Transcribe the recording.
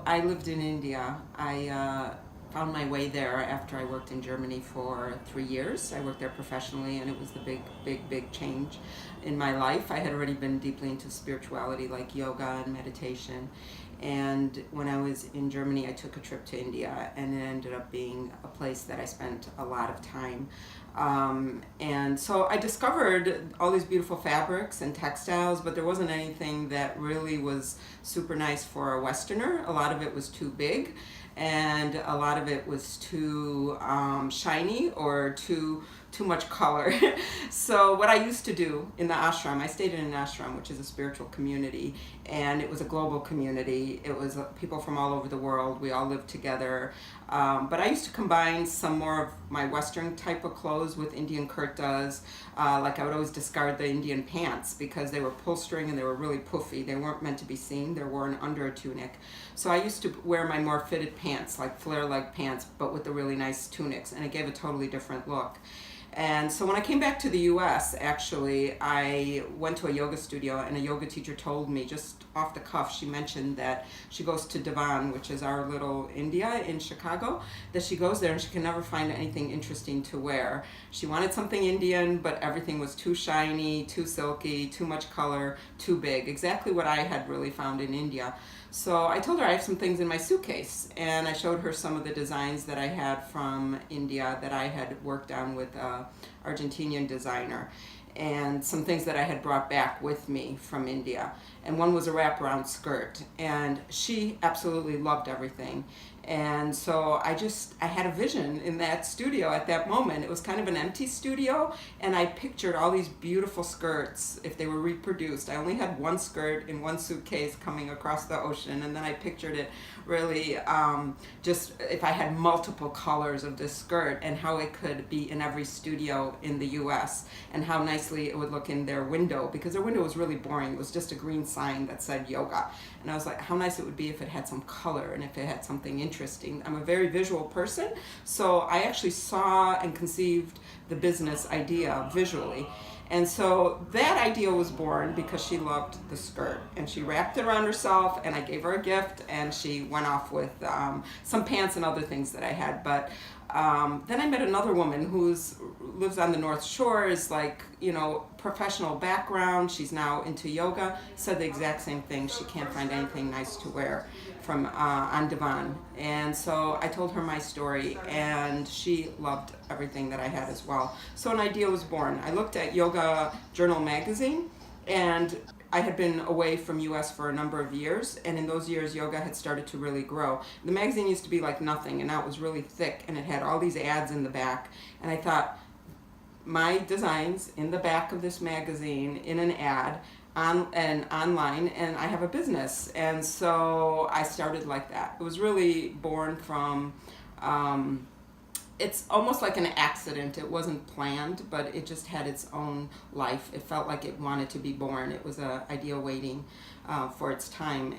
I lived in India. I found my way there after I worked in Germany for 3 years. I worked there professionally, and it was the big change in my life. I had already been deeply into spirituality, like yoga and meditation. And when I was in Germany, I took a trip to India, and it ended up being a place that I spent a lot of time. And so I discovered all these beautiful fabrics and textiles, but there wasn't anything that really was super nice for a Westerner. A lot of it was too big, and a lot of it was too shiny or too much color. So what I used to do in the ashram, I stayed in an ashram, which is a spiritual community, and it was a global community. It was people from all over the world. We all lived together. But I used to combine some more of my Western type of clothes with Indian kurtas. Like I would always discard the Indian pants because they were pull string and they were really poofy. They weren't meant to be seen. They were worn under a tunic. So I used to wear my more fitted pants, like flare leg pants, but with the really nice tunics, and it gave a totally different look. And so when I came back to the US, actually, I went to a yoga studio, and a yoga teacher told me, just off the cuff, she mentioned that she goes to Divan, which is our little India in Chicago, that she goes there and she can never find anything interesting to wear. She wanted something Indian, but everything was too shiny, too silky, too much color, too big. Exactly what I had really found in India. So I told her I have some things in my suitcase, and I showed her some of the designs that I had from India that I had worked on with an Argentinian designer, and some things that I had brought back with me from India. And one was a wraparound skirt, and she absolutely loved everything. And so I had a vision in that studio at that moment. It was kind of an empty studio, and I pictured all these beautiful skirts if they were reproduced. I only had one skirt in one suitcase coming across the ocean, and then I pictured it really just if I had multiple colors of this skirt, and how it could be in every studio in the US, and how nicely it would look in their window, because their window was really boring. It was just a green sign that said yoga. And I was like, how nice it would be if it had some color and if it had something interesting. I'm a very visual person, so I actually saw and conceived the business idea visually. And so that idea was born because she loved the skirt, and she wrapped it around herself, and I gave her a gift, and she went off with some pants and other things that I had. But then I met another woman who lives on the North Shore, is like, professional background. She's now into yoga. Said the exact same thing. She can't find anything nice to wear from on Divan. And so I told her my story, and she loved everything that I had as well. So an idea was born. I looked at Yoga Journal magazine, and I had been away from US for a number of years, and in those years yoga had started to really grow. The magazine used to be like nothing, and now it was really thick, and it had all these ads in the back. And I thought, my designs in the back of this magazine in an ad and online, and I have a business. And so I started like that. It was really born from it's almost like an accident. It wasn't planned, but it just had its own life. It felt like it wanted to be born. It was an idea waiting for its time.